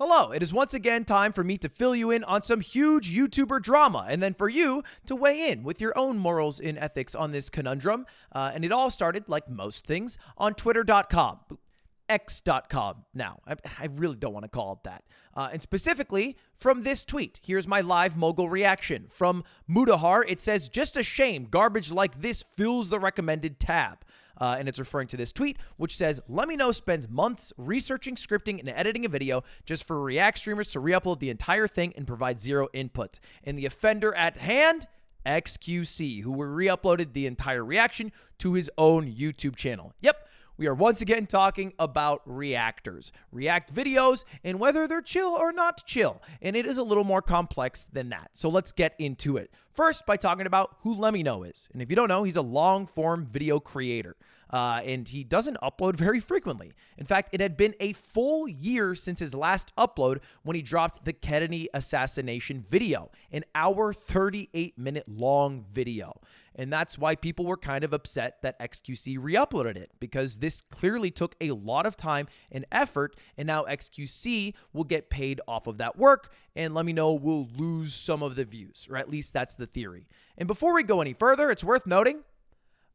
Hello, it is once again time for me to fill you in on some huge YouTuber drama, and then for you to weigh in with your own morals and ethics on this conundrum. And it all started, like most things, on Twitter.com. X.com now. I really don't want to call it that. And specifically from this tweet. Here's my live Mogul reaction. From Mudahar, it says, "Just a shame garbage like this fills the recommended tab." And it's referring to this tweet, which says, "Let me know spends months researching, scripting, and editing a video just for React streamers to re-upload the entire thing and provide zero input. And the offender at hand, XQC, who re-uploaded the entire reaction to his own YouTube channel." Yep. We are once again talking about reactors, React videos, and whether they're chill or not chill. And it is a little more complex than that. So let's get into it. First, by talking about who Lemino is. And if you don't know, he's a long-form video creator. And he doesn't upload very frequently. In fact, it had been a full year since his last upload when he dropped the Kennedy assassination video, an hour 38-minute long video. And that's why people were kind of upset that XQC re-uploaded it, because this clearly took a lot of time and effort, and now XQC will get paid off of that work, and Lemino will lose some of the views, or at least that's the theory. And before we go any further, it's worth noting,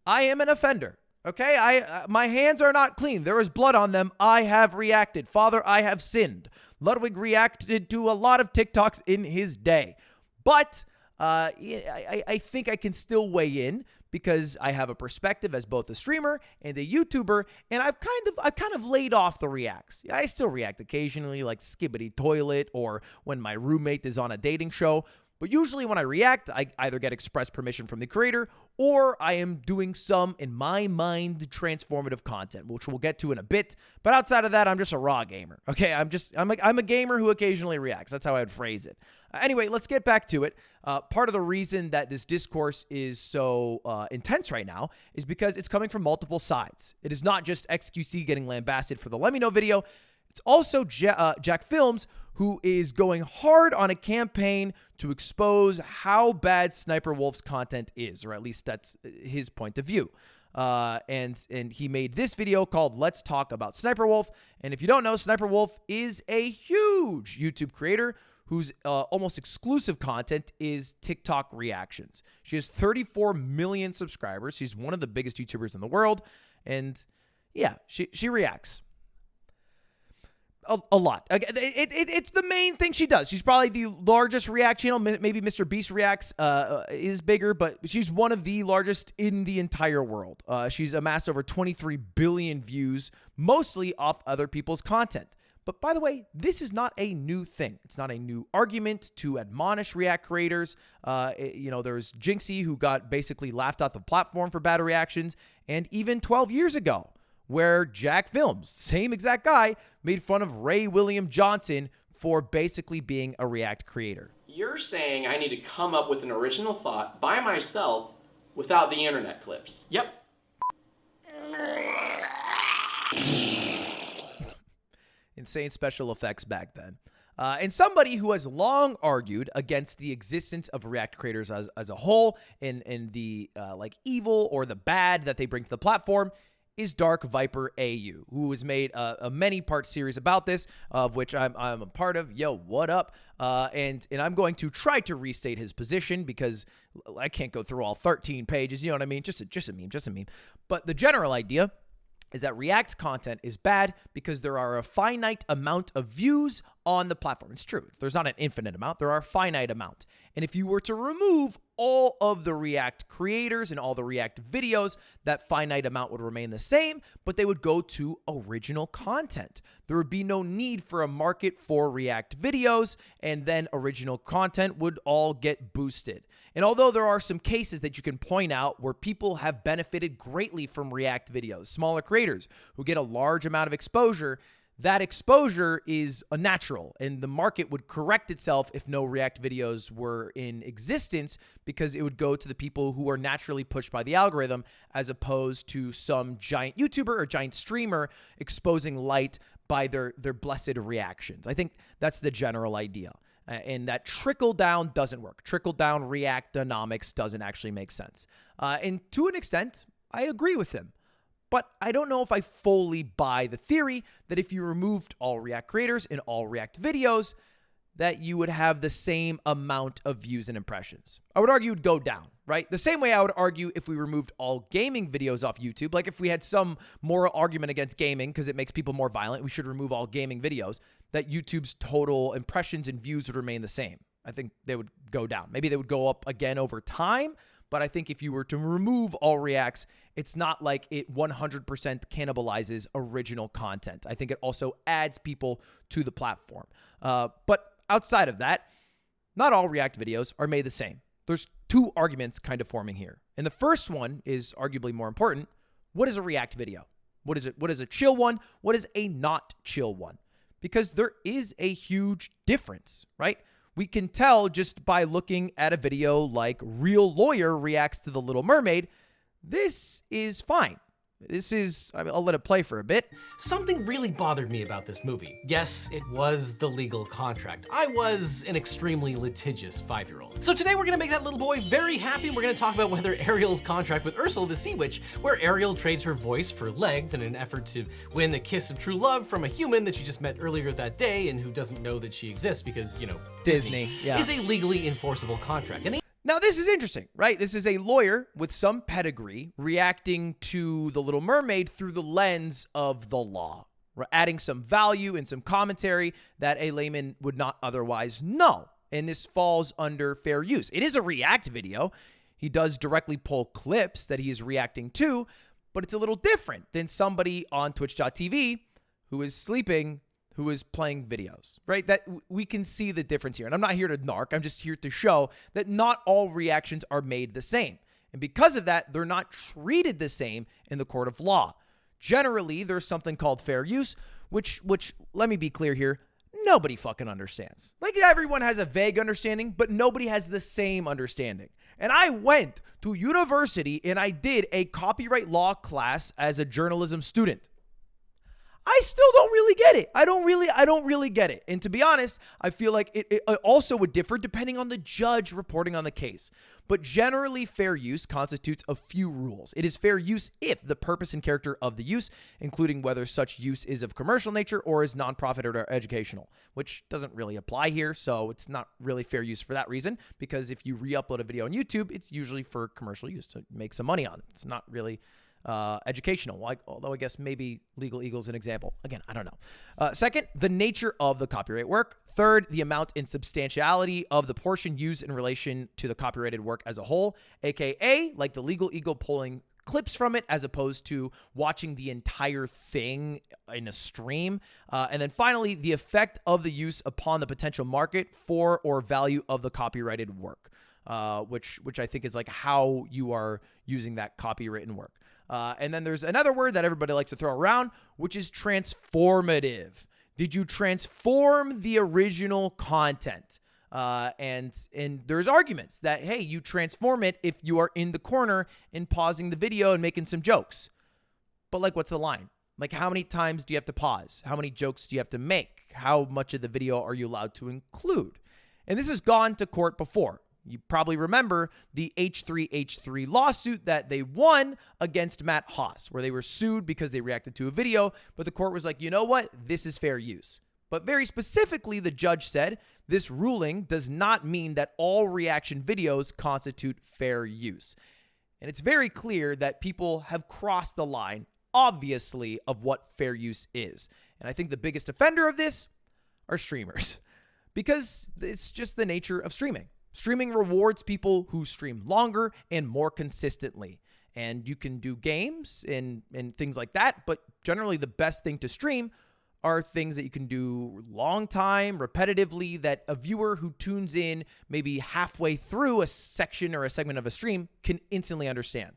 I am an offender. Okay, my hands are not clean. There is blood on them. I have reacted. Father, I have sinned. Ludwig reacted to a lot of TikToks in his day. But I think I can still weigh in because I have a perspective as both a streamer and a YouTuber, and I've kind of laid off the reacts. Yeah, I still react occasionally, like Skibbity Toilet or when my roommate is on a dating show. But usually when I react, I either get express permission from the creator or I am doing some, in my mind, transformative content, which we'll get to in a bit. But outside of that, I'm just a raw gamer. Okay, I'm a gamer who occasionally reacts. That's how I would phrase it. Anyway, let's get back to it. Part of the reason that this discourse is so intense right now is because it's coming from multiple sides. It is not just XQC getting lambasted for the Lemino video. It's also Jack Films, who is going hard on a campaign to expose how bad Sniper Wolf's content is, or at least that's his point of view. And he made this video called "Let's Talk About Sniper Wolf." And if you don't know, Sniper Wolf is a huge YouTube creator whose almost exclusive content is TikTok reactions. She has 34 million subscribers. She's one of the biggest YouTubers in the world. And yeah, she reacts. A lot. It's the main thing she does. She's probably the largest React channel. Maybe Mr. Beast Reacts is bigger, but she's one of the largest in the entire world. She's amassed over 23 billion views, mostly off other people's content. But by the way, this is not a new thing. It's not a new argument to admonish React creators. There's Jinxie, who got basically laughed off the platform for bad reactions, and even 12 years ago, where Jack Films, same exact guy, made fun of Ray William Johnson for basically being a React creator. You're saying I need to come up with an original thought by myself without the internet clips. Yep. Insane special effects back then. And somebody who has long argued against the existence of React creators as a whole and the evil or the bad that they bring to the platform is Dark Viper AU, who has made a many-part series about this, of which I'm a part of. Yo, what up? And I'm going to try to restate his position because I can't go through all 13 pages. You know what I mean? Just a meme. But the general idea is that React content is bad because there are a finite amount of views on the platform. It's true. There's not an infinite amount. There are a finite amount. And if you were to remove all of the React creators and all the React videos, that finite amount would remain the same, but they would go to original content. There would be no need for a market for React videos, and then original content would all get boosted. And although there are some cases that you can point out where people have benefited greatly from React videos, smaller creators who get a large amount of exposure, that exposure is a natural, and the market would correct itself if no React videos were in existence, because it would go to the people who are naturally pushed by the algorithm, as opposed to some giant YouTuber or giant streamer exposing light by their blessed reactions. I think that's the general idea. And that trickle down doesn't work. Trickle down Reactonomics doesn't actually make sense. And to an extent, I agree with him. But I don't know if I fully buy the theory that if you removed all React creators in all React videos, that you would have the same amount of views and impressions. I would argue it would go down, right? The same way I would argue if we removed all gaming videos off YouTube, like if we had some moral argument against gaming because it makes people more violent, we should remove all gaming videos, that YouTube's total impressions and views would remain the same. I think they would go down. Maybe they would go up again over time, but I think if you were to remove all reacts, it's not like it 100% cannibalizes original content. I think it also adds people to the platform. But outside of that, not all React videos are made the same. There's two arguments kind of forming here. And the first one is arguably more important. What is a React video? What is it? What is a chill one? What is a not chill one? Because there is a huge difference, right? We can tell just by looking at a video like Real Lawyer reacts to the Little Mermaid. This is fine. I'll let it play for a bit. Something really bothered me about this movie. Yes, it was the legal contract. I was an extremely litigious 5-year-old. So today we're gonna make that little boy very happy. We're gonna talk about whether Ariel's contract with Ursula the Sea Witch, where Ariel trades her voice for legs in an effort to win the kiss of true love from a human that she just met earlier that day and who doesn't know that she exists because, you know, Disney is a legally enforceable contract. Now, this is interesting, right? This is a lawyer with some pedigree reacting to The Little Mermaid through the lens of the law. We're adding some value and some commentary that a layman would not otherwise know. And this falls under fair use. It is a React video. He does directly pull clips that he is reacting to, but it's a little different than somebody on twitch.tv who is sleeping, who is playing videos, right? That we can see the difference here. And I'm not here to narc. I'm just here to show that not all reactions are made the same. And because of that, they're not treated the same in the court of law. Generally, there's something called fair use, which let me be clear here, nobody fucking understands. Like everyone has a vague understanding, but nobody has the same understanding. And I went to university and I did a copyright law class as a journalism student. I still don't really get it. I don't really get it. And to be honest, I feel like it also would differ depending on the judge reporting on the case. But generally, fair use constitutes a few rules. It is fair use if the purpose and character of the use, including whether such use is of commercial nature or is nonprofit or educational, which doesn't really apply here. So it's not really fair use for that reason, because if you re-upload a video on YouTube, it's usually for commercial use to make some money on it. It's not really educational, although I guess maybe Legal Eagle's an example. Again, I don't know. Second, the nature of the copyright work. Third, the amount and substantiality of the portion used in relation to the copyrighted work as a whole, aka like the Legal Eagle pulling clips from it as opposed to watching the entire thing in a stream. And then finally, the effect of the use upon the potential market for or value of the copyrighted work, which I think is like how you are using that copywritten work. And then there's another word that everybody likes to throw around, which is transformative. Did you transform the original content? And there's arguments that, hey, you transform it if you are in the corner and pausing the video and making some jokes. But like, what's the line? Like, how many times do you have to pause? How many jokes do you have to make? How much of the video are you allowed to include? And this has gone to court before. You probably remember the H3H3 lawsuit that they won against Matt Haas, where they were sued because they reacted to a video, but the court was like, you know what? This is fair use. But very specifically, the judge said, this ruling does not mean that all reaction videos constitute fair use. And it's very clear that people have crossed the line, obviously, of what fair use is. And I think the biggest offender of this are streamers, because it's just the nature of streaming. Streaming rewards people who stream longer and more consistently. And you can do games and things like that, but generally the best thing to stream are things that you can do long time, repetitively, that a viewer who tunes in maybe halfway through a section or a segment of a stream can instantly understand.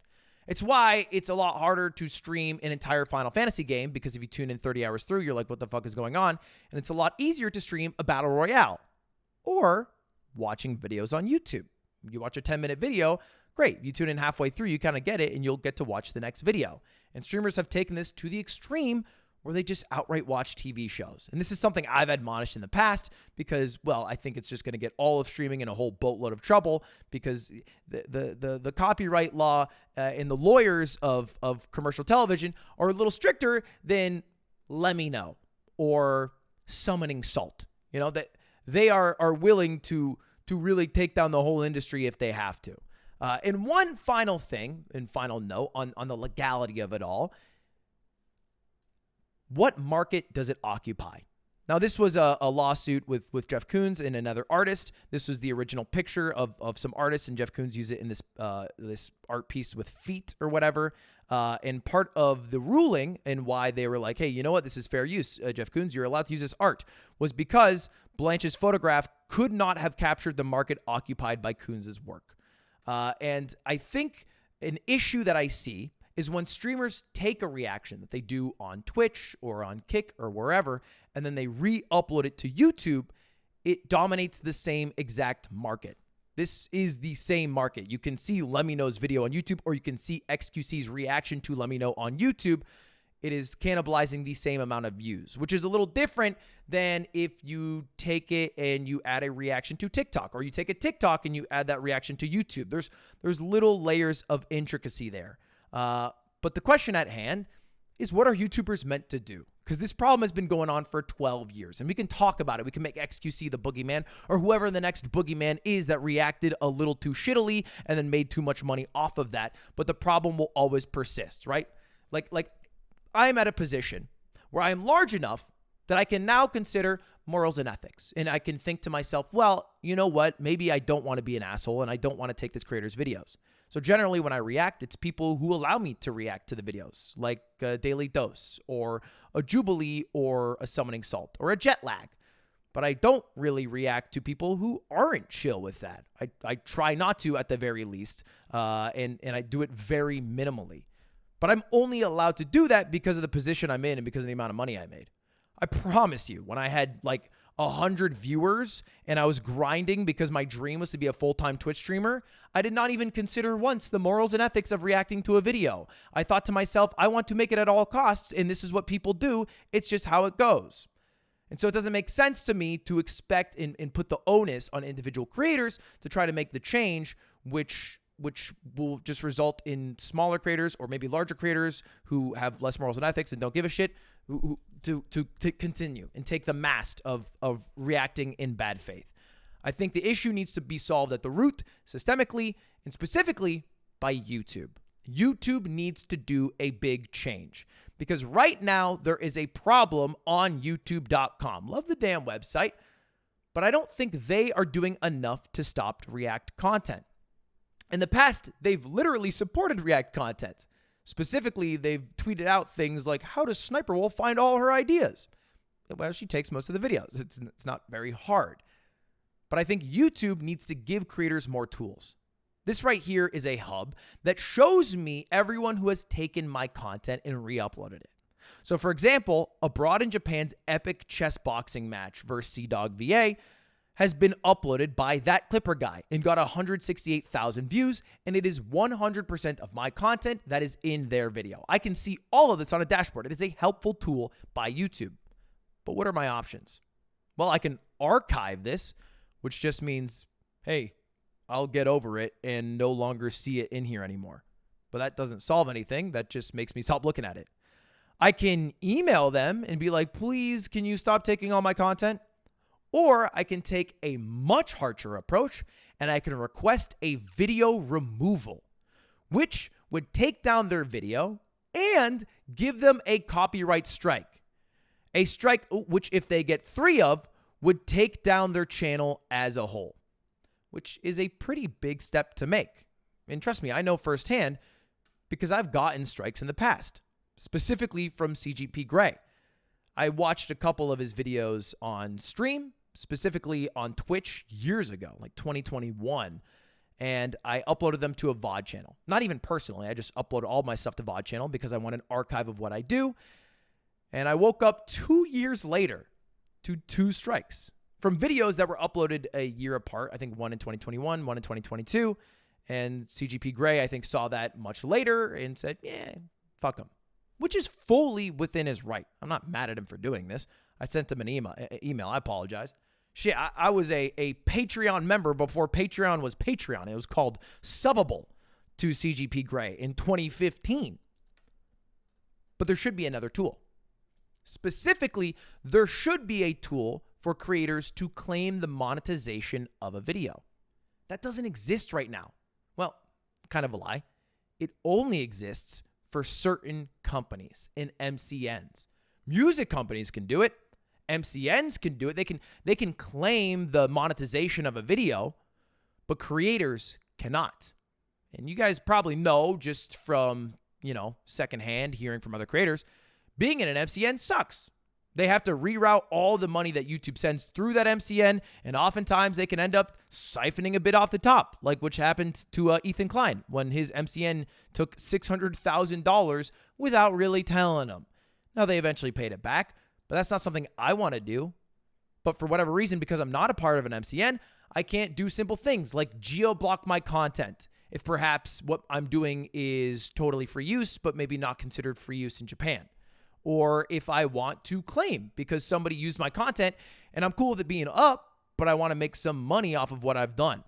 It's why it's a lot harder to stream an entire Final Fantasy game, because if you tune in 30 hours through, you're like, what the fuck is going on? And it's a lot easier to stream a battle royale or watching videos on YouTube. You watch a 10-minute video, great. You tune in halfway through, you kind of get it, and you'll get to watch the next video. And streamers have taken this to the extreme or they just outright watch TV shows. And this is something I've admonished in the past because, well, I think it's just going to get all of streaming in a whole boatload of trouble because the copyright law and the lawyers of commercial television are a little stricter than Let Me Know or Summoning Salt. You know, that they are willing to really take down the whole industry if they have to. And one final thing and final note on the legality of it all. What market does it occupy? Now, this was a lawsuit with Jeff Koons and another artist. This was the original picture of some artists, and Jeff Koons used it in this art piece with feet or whatever. And part of the ruling and why they were like, hey, you know what? This is fair use, Jeff Koons. You're allowed to use this art, was because Blanche's photograph could not have captured the market occupied by Koons' work. And I think an issue that I see is when streamers take a reaction that they do on Twitch or on Kick or wherever, and then they re-upload it to YouTube, it dominates the same exact market. This is the same market. You can see Let Me Know's video on YouTube, or you can see XQC's reaction to Let Me Know on YouTube. It is cannibalizing the same amount of views, which is a little different than if you take it and you add a reaction to TikTok, or you take a TikTok and you add that reaction to YouTube. There's little layers of intricacy there. But the question at hand is, what are YouTubers meant to do? Because this problem has been going on for 12 years, and we can talk about it. We can make XQC the boogeyman, or whoever the next boogeyman is that reacted a little too shittily and then made too much money off of that. But the problem will always persist, right? Like I'm at a position where I am large enough that I can now consider morals and ethics. And I can think to myself, well, you know what? Maybe I don't want to be an asshole and I don't want to take this creator's videos. So generally when I react, it's people who allow me to react to the videos, like a Daily Dose or a Jubilee or a Summoning Salt or a Jet Lag. But I don't really react to people who aren't chill with that. I try not to at the very least, and I do it very minimally. But I'm only allowed to do that because of the position I'm in and because of the amount of money I made. I promise you, when I had like 100 viewers and I was grinding because my dream was to be a full-time Twitch streamer, I did not even consider once the morals and ethics of reacting to a video. I thought to myself, I want to make it at all costs, and this is what people do. It's just how it goes. And so it doesn't make sense to me to expect and put the onus on individual creators to try to make the change, which will just result in smaller creators or maybe larger creators who have less morals and ethics and don't give a shit to continue and take the mast of reacting in bad faith. I think the issue needs to be solved at the root, systemically, and specifically by YouTube. YouTube needs to do a big change because right now there is a problem on youtube.com. Love the damn website, but I don't think they are doing enough to stop React content. In the past, they've literally supported React content. Specifically, they've tweeted out things like, how does Sniper Wolf find all her ideas? Well, she takes most of the videos. It's not very hard. But I think YouTube needs to give creators more tools. This right here is a hub that shows me everyone who has taken my content and re-uploaded it. So for example, Abroad in Japan's epic chess boxing match versus Sea-Dog VA has been uploaded by that Clipper guy and got 168,000 views, and it is 100% of my content that is in their video. I can see all of this on a dashboard. It is a helpful tool by YouTube. But what are my options? Well, I can archive this, which just means, hey, I'll get over it and no longer see it in here anymore. But that doesn't solve anything. That just makes me stop looking at it. I can email them and be like, please, can you stop taking all my content? Or I can take a much harsher approach and I can request a video removal, which would take down their video and give them a copyright strike. A strike which, if they get 3 of, would take down their channel as a whole, which is a pretty big step to make. And trust me, I know firsthand because I've gotten strikes in the past, specifically from CGP Grey. I watched a couple of his videos on stream, specifically on Twitch years ago, like 2021, and I uploaded them to a VOD channel. Not even personally, I just uploaded all my stuff to VOD channel because I want an archive of what I do. And I woke up 2 years later to 2 strikes from videos that were uploaded a year apart. I think one in 2021, one in 2022. And CGP Grey, I think, saw that much later and said, yeah, fuck them. which is fully within his right. I'm not mad at him for doing this. I sent him an email. I apologize. Shit, I was a Patreon member before Patreon was Patreon. It was called Subbable to CGP Grey in 2015. But there should be another tool. Specifically, there should be a tool for creators to claim the monetization of a video. That doesn't exist right now. Well, kind of a lie. It only exists for certain companies and MCNs. Music companies can do it. MCNs can do it. They can claim the monetization of a video, but creators cannot. And you guys probably know just from, secondhand hearing from other creators, being in an MCN sucks. They have to reroute all the money that YouTube sends through that MCN, and oftentimes they can end up siphoning a bit off the top, like which happened to Ethan Klein when his MCN took $600,000 without really telling him. Now, they eventually paid it back, but that's not something I want to do. But for whatever reason, because I'm not a part of an MCN, I can't do simple things like geo-block my content if perhaps what I'm doing is totally free use, but maybe not considered free use in Japan. Or if I want to claim because somebody used my content and I'm cool with it being up, but I want to make some money off of what I've done.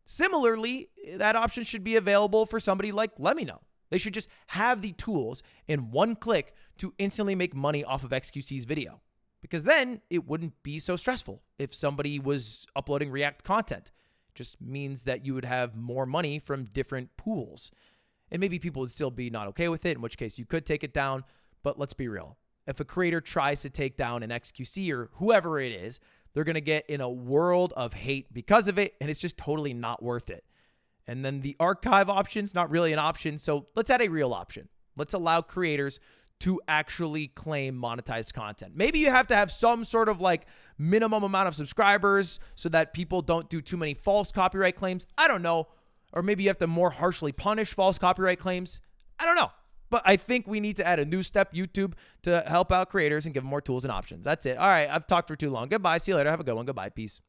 Similarly, that option should be available for somebody like Let Me Know. They should just have the tools in one click to instantly make money off of XQC's video. Because then it wouldn't be so stressful if somebody was uploading React content. It just means that you would have more money from different pools. And maybe people would still be not okay with it, in which case you could take it down. But let's be real. If a creator tries to take down an XQC or whoever it is, they're going to get in a world of hate because of it, and it's just totally not worth it. And then the archive option's not really an option, so let's add a real option. Let's allow creators to actually claim monetized content. Maybe you have to have some sort of like minimum amount of subscribers so that people don't do too many false copyright claims. I don't know. Or maybe you have to more harshly punish false copyright claims. I don't know. But I think we need to add a new step, YouTube, to help out creators and give them more tools and options. That's it. All right, I've talked for too long. Goodbye. See you later. Have a good one. Goodbye. Peace.